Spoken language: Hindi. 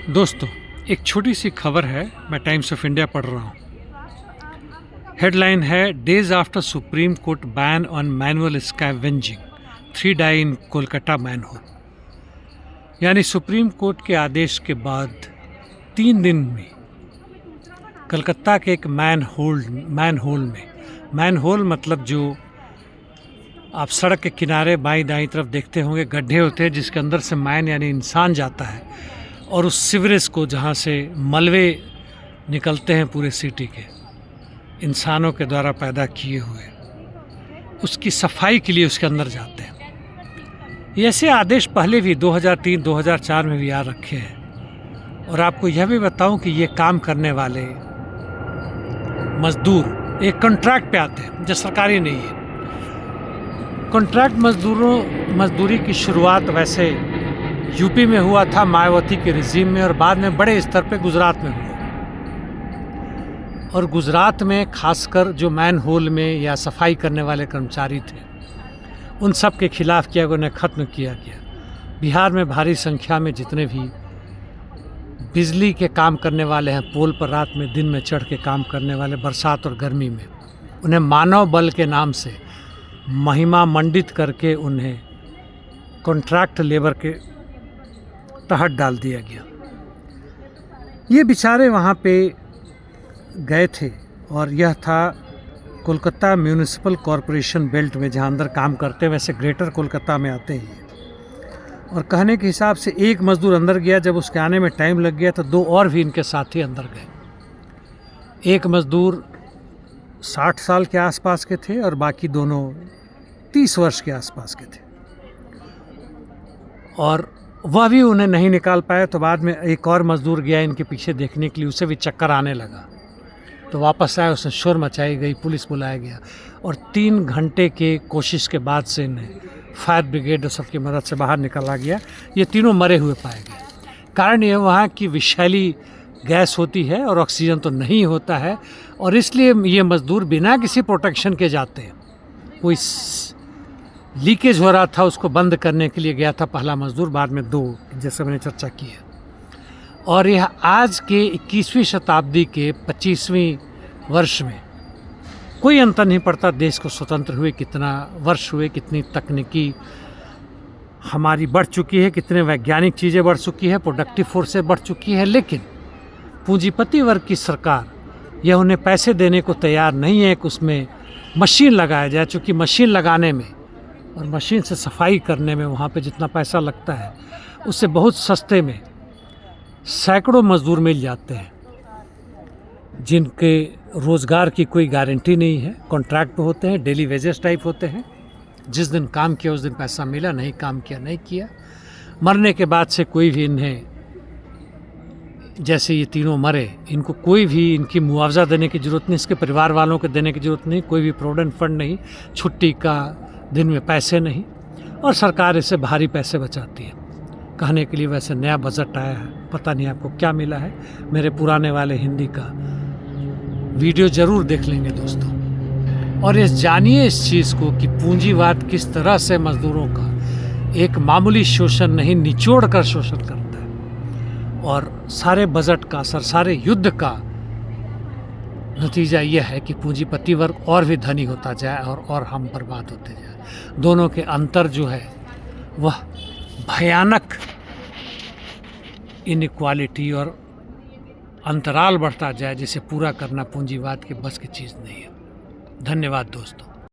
दोस्तों, एक छोटी सी खबर है। मैं टाइम्स ऑफ इंडिया पढ़ रहा हूँ। हेडलाइन है, days after Supreme Court ban on manual scavenging 3 die in Kolkata manhole. यानी सुप्रीम कोर्ट के आदेश के बाद 3 दिन में कलकत्ता के एक मैनहोल मतलब जो आप सड़क के किनारे बाईं दाईं तरफ देखते होंगे, गड्ढे होते हैं जिसके अंदर से मैन यानी इंसान जाता है और उस सीवरेज को, जहाँ से मलबे निकलते हैं पूरे सिटी के, इंसानों के द्वारा पैदा किए हुए, उसकी सफाई के लिए उसके अंदर जाते हैं। ऐसे आदेश पहले भी 2003-2004 में भी आ रखे हैं। और आपको यह भी बताऊं कि ये काम करने वाले मजदूर एक कॉन्ट्रैक्ट पे आते हैं, जो सरकारी नहीं है। कॉन्ट्रैक्ट मजदूरी की शुरुआत वैसे यूपी में हुआ था, मायावती के रिजीम में, और बाद में बड़े स्तर पे गुजरात में हुआ। और गुजरात में खासकर जो मैन होल में या सफाई करने वाले कर्मचारी थे, उन सब के खिलाफ किया गया, उन्हें ख़त्म किया गया। बिहार में भारी संख्या में जितने भी बिजली के काम करने वाले हैं, पोल पर रात में दिन में चढ़ के काम करने वाले, बरसात और गर्मी में, उन्हें मानव बल के नाम से महिमा मंडित करके उन्हें कॉन्ट्रैक्ट लेबर के तहत डाल दिया गया। ये बेचारे वहाँ पे गए थे और यह था कोलकाता म्यूनिसिपल कॉरपोरेशन बेल्ट में, जहाँ अंदर काम करते हैं। वैसे ग्रेटर कोलकाता में आते हैं। और कहने के हिसाब से एक मज़दूर अंदर गया, जब उसके आने में टाइम लग गया तो 2 और भी इनके साथी अंदर गए। एक मज़दूर 60 साल के आसपास के थे और बाकी दोनों 30 वर्ष के आसपास के थे। और वह भी उन्हें नहीं निकाल पाए। तो बाद में एक और मज़दूर गया इनके पीछे देखने के लिए, उसे भी चक्कर आने लगा, तो वापस आया, उसने शोर मचाई गई, पुलिस बुलाया गया और 3 घंटे के कोशिश के बाद से इन्हें फायर ब्रिगेड और सबकी मदद से बाहर निकाला गया। ये तीनों मरे हुए पाए गए। कारण ये वहाँ की विषैली गैस होती है और ऑक्सीजन तो नहीं होता है, और इसलिए ये मज़दूर बिना किसी प्रोटेक्शन के जाते हैं। कोई लीकेज हो रहा था, उसको बंद करने के लिए गया था पहला मज़दूर, बाद में 2, जैसे मैंने चर्चा की है। और यह आज के 21वीं शताब्दी के 25वें वर्ष में कोई अंतर नहीं पड़ता देश को स्वतंत्र हुए कितना वर्ष हुए, कितनी तकनीकी हमारी बढ़ चुकी है, कितने वैज्ञानिक चीज़ें बढ़ चुकी है, प्रोडक्टिव फोर्सेस बढ़ चुकी है, लेकिन पूंजीपति वर्ग की सरकार यह उन्हें पैसे देने को तैयार नहीं है कि उसमें मशीन लगाया जाए। चूँकि मशीन लगाने में और मशीन से सफाई करने में वहाँ पे जितना पैसा लगता है, उससे बहुत सस्ते में सैकड़ों मज़दूर मिल जाते हैं, जिनके रोज़गार की कोई गारंटी नहीं है। कॉन्ट्रैक्ट पे होते हैं, डेली वेजेस टाइप होते हैं। जिस दिन काम किया उस दिन पैसा मिला, नहीं काम किया नहीं किया। मरने के बाद से कोई भी इन्हें, जैसे ये तीनों मरे, इनको कोई भी इनकी मुआवजा देने की ज़रूरत नहीं, इसके परिवार वालों को देने की ज़रूरत नहीं, कोई भी प्रोविडेंट फंड नहीं, छुट्टी का दिन में पैसे नहीं, और सरकार इससे भारी पैसे बचाती है। कहने के लिए वैसे नया बजट आया है, पता नहीं आपको क्या मिला है। मेरे पुराने वाले हिंदी का वीडियो ज़रूर देख लेंगे दोस्तों, और ये जानिए इस चीज़ को कि पूंजीवाद किस तरह से मज़दूरों का एक मामूली शोषण नहीं, निचोड़ कर शोषण करता है। और सारे बजट का असर, सारे युद्ध का नतीजा यह है कि पूंजीपति वर्ग और भी धनी होता जाए और हम बर्बाद होते जाए। दोनों के अंतर जो है वह भयानक इनइक्वालिटी और अंतराल बढ़ता जाए, जिसे पूरा करना पूंजीवाद के बस की चीज़ नहीं है। धन्यवाद दोस्तों।